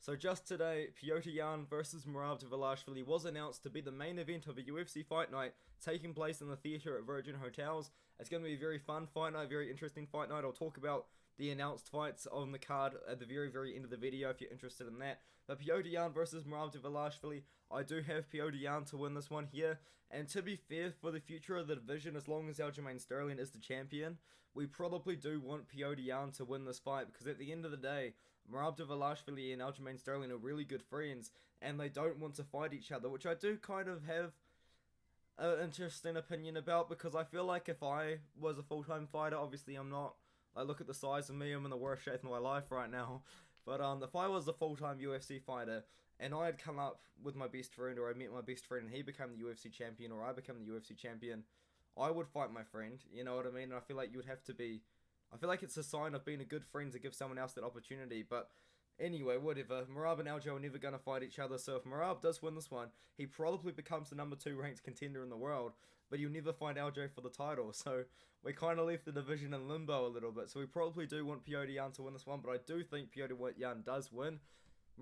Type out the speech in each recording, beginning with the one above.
So just today, Petr versus Merab Dvalishvili was announced to be the main event of a UFC fight night taking place in the theatre at Virgin Hotels. It's going to be a very fun fight night, very interesting fight night. I'll talk about the announced fights on the card at the very end of the video if you're interested in that. But Petr versus Merab Dvalishvili, I do have Petr to win this one here. And to be fair, for the future of the division, as long as Aljamain Sterling is the champion, we probably do want Petr to win this fight, because at the end of the day, Merab Dvalishvili and Aljamain Sterling are really good friends, and they don't want to fight each other, which I do kind of have an interesting opinion about, because I feel like if I was a full-time fighter, obviously I'm not, like, look at the size of me, I'm in the worst shape of my life right now, but if I was a full-time UFC fighter, and I had come up with my best friend, or I met my best friend and he became the UFC champion, or I became the UFC champion, I would fight my friend, you know what I mean? And I feel like you would have to be, I feel like it's a sign of being a good friend to give someone else that opportunity. But anyway, whatever. Merab and Aljo are never going to fight each other, so if Merab does win this one, he probably becomes the number 2 ranked contender in the world, but you'll never find Aljo for the title, so we kind of left the division in limbo a little bit. So we probably do want Petr to win this one, but I do think Petr does win.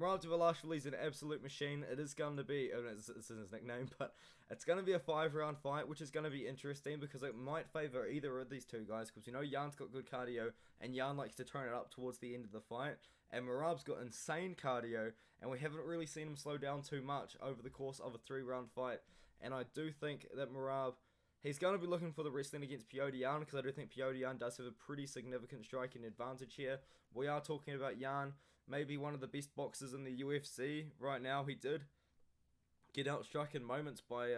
Merab Dvalishvili is an absolute machine. It is going to be, this is his nickname, but it's going to be a 5-round fight, which is going to be interesting because it might favour either of these two guys, because we know Jan's got good cardio and Jan likes to turn it up towards the end of the fight, and Merab's got insane cardio and we haven't really seen him slow down too much over the course of a 3-round fight. And I do think that Merab, he's going to be looking for the wrestling against Petr, because I do think Petr does have a pretty significant striking advantage here. We are talking about Jan, maybe one of the best boxers in the UFC right now. He did get outstruck in moments by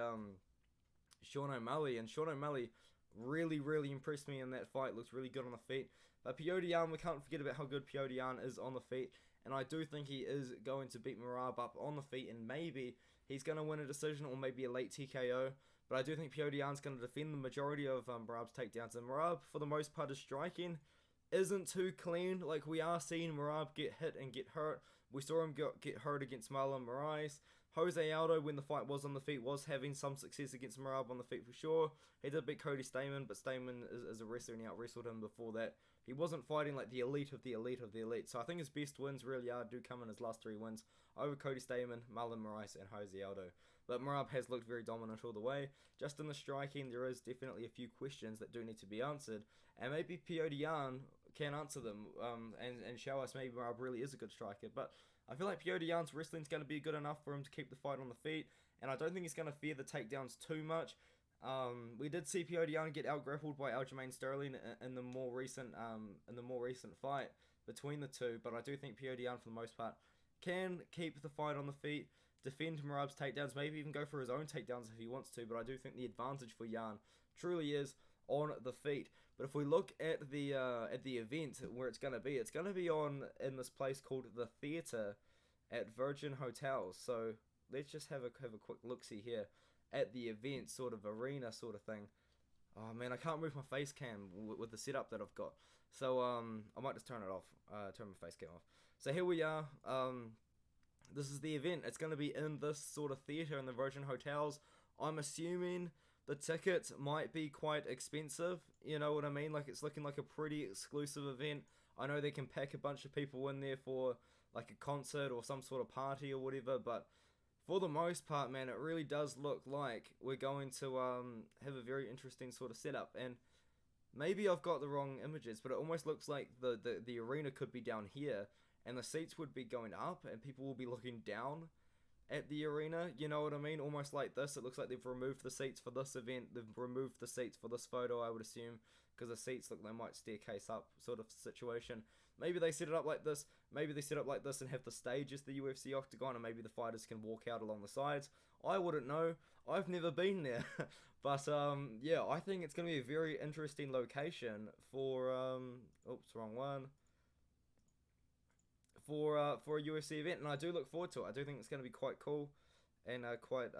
Sean O'Malley, and Sean O'Malley really impressed me in that fight. Looks really good on the feet. But Petr, we can't forget about how good Petr is on the feet, and I do think he is going to beat Merab up on the feet, and maybe he's going to win a decision or maybe a late TKO. But I do think Petr is going to defend the majority of Merab's takedowns, and Merab, for the most part, is striking isn't too clean. Like, we are seeing Merab get hit and get hurt. We saw him get hurt against Marlon Moraes. Jose Aldo, when the fight was on the feet, was having some success against Merab on the feet for sure. He did beat Cody Stamann, but Stamann is a wrestler and he out-wrestled him before that. He wasn't fighting like the elite of the elite of the elite. So I think his best wins really do come in his last 3 wins over Cody Stamann, Marlon Moraes, and Jose Aldo. But Merab has looked very dominant all the way. Just in the striking, there is definitely a few questions that do need to be answered, and maybe Petr can answer them and show us maybe Merab really is a good striker. But I feel like Petr wrestling is going to be good enough for him to keep the fight on the feet, and I don't think he's going to fear the takedowns too much. We did see Petr get out-grappled by Aljamain Sterling in the more recent fight between the two, but I do think Petr, for the most part, can keep the fight on the feet, defend Merab's takedowns, maybe even go for his own takedowns if he wants to, but I do think the advantage for Jan truly is on the feet. But if we look at the event where it's going to be on in this place called the Theatre at Virgin Hotels. So let's just have a quick look-see here at the event, sort of arena sort of thing. Oh man, I can't move my face cam with the setup that I've got, so I might just turn it off, turn my face cam off. So here we are. This is the event. It's going to be in this sort of theatre in the Virgin Hotels. I'm assuming the tickets might be quite expensive, you know what I mean? Like, it's looking like a pretty exclusive event. I know they can pack a bunch of people in there for like a concert or some sort of party or whatever, but for the most part, man, it really does look like we're going to have a very interesting sort of setup. And maybe I've got the wrong images, but it almost looks like the arena could be down here, and the seats would be going up, and people will be looking down at the arena, you know what I mean? Almost like this. It looks like they've removed the seats for this event. They've removed the seats for this photo, I would assume, because the seats look, they might staircase up sort of situation. Maybe they set it up like this. Maybe they set it up like this and have the stage as the UFC octagon, and maybe the fighters can walk out along the sides. I wouldn't know. I've never been there. But, yeah, I think it's going to be a very interesting location for, oops, wrong one. For a UFC event, and I do look forward to it. I do think it's going to be quite cool and quite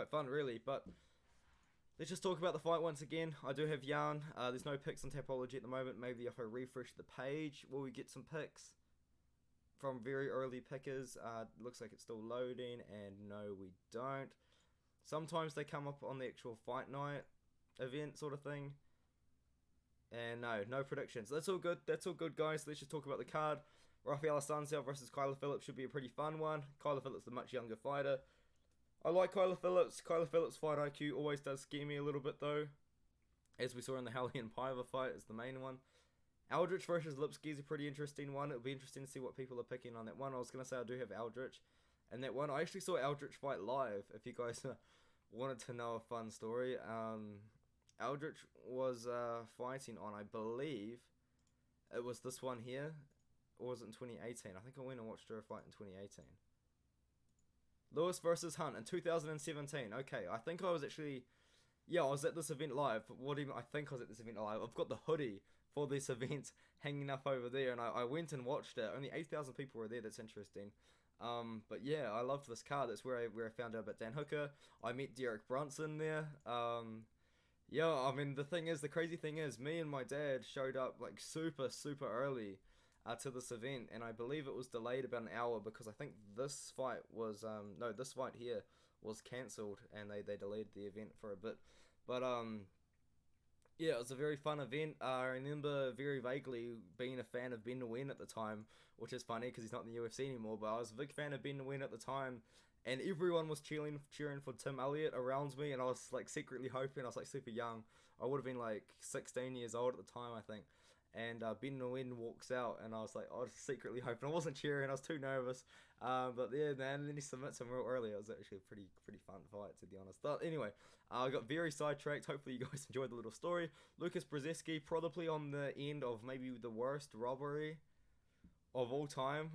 fun, really. But let's just talk about the fight once again. I do have Jan. There's no picks on Tapology at the moment. Maybe if I refresh the page, will we get some picks from very early pickers? Looks like it's still loading, and no, we don't. Sometimes they come up on the actual fight night event sort of thing. And no predictions. That's all good. That's all good, guys. Let's just talk about the card. Rafael Assunção versus Kyler Phillips should be a pretty fun one. Kyler Phillips, the much younger fighter. I like Kyler Phillips. Kyler Phillips' fight IQ always does scare me a little bit though. As we saw in the Hellion Paiva fight is the main one. Aldrich versus Lipski is a pretty interesting one. It'll be interesting to see what people are picking on that one. I was going to say I do have Aldrich. And that one, I actually saw Aldrich fight live, if you guys wanted to know a fun story. Aldrich was fighting on, I believe, it was this one here. Or was it in 2018? I think I went and watched her fight in 2018. Lewis versus Hunt in 2017. Okay, I think I was actually... Yeah, I was at this event live. I think I was at this event live. I've got the hoodie for this event hanging up over there, and I went and watched it. Only 8,000 people were there. That's interesting. But yeah, I loved this card. That's where I found out about Dan Hooker. I met Derek Brunson there. Yeah, I mean, the crazy thing is, me and my dad showed up like super early to this event, and I believe it was delayed about an hour because I think this fight was this fight here was cancelled, and they delayed the event for a bit. But yeah, it was a very fun event. I remember very vaguely being a fan of Ben Nguyen at the time, which is funny because he's not in the UFC anymore, but I was a big fan of Ben Nguyen at the time, and everyone was cheering for Tim Elliott around me, and I was like secretly hoping. I was like super young. I would have been like 16 years old at the time, I think. And Ben Nguyen walks out, and I was like, I was secretly hoping. I wasn't cheering, I was too nervous. But yeah, man, and then he submits him real early. It was actually a pretty fun fight, to be honest. But anyway, I got very sidetracked. Hopefully you guys enjoyed the little story. Lucas Brzezinski, probably on the end of maybe the worst robbery of all time,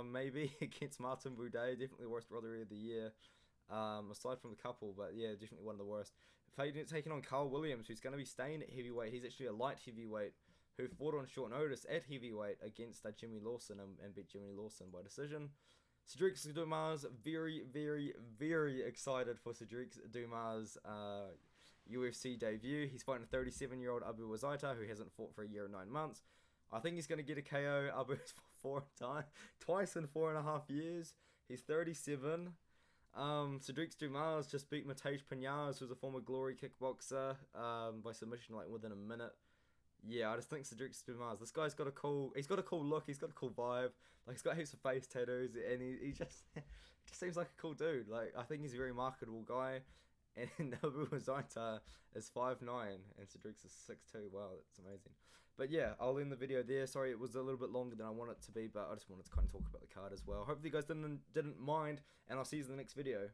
maybe against Martin Buday. Definitely the worst robbery of the year, aside from the couple. But yeah, definitely one of the worst. Taking on Carl Williams, who's going to be staying at heavyweight. He's actually a light heavyweight who fought on short notice at heavyweight against Jimmy Lawson and beat Jimmy Lawson by decision. Cedric Dumas, very excited for Cedric Dumas' UFC debut. He's fighting a 37-year-old Abu Wazaita who hasn't fought for a year and 9 months. I think he's going to get a KO. Abu's twice in 4.5 years. He's 37. Cedric Dumas just beat Matej Pinhas, who's a former Glory kickboxer, by submission like within a minute. Yeah, I just think Cedric Dumas, this guy's got a cool look, he's got a cool vibe, like he's got heaps of face tattoos, and he just seems like a cool dude. Like, I think he's a very marketable guy, and Abu Wazaita is 5'9", and Cedric's is 6'2", wow, that's amazing. But yeah, I'll end the video there. Sorry, it was a little bit longer than I want it to be, but I just wanted to kind of talk about the card as well. Hopefully you guys didn't mind, and I'll see you in the next video.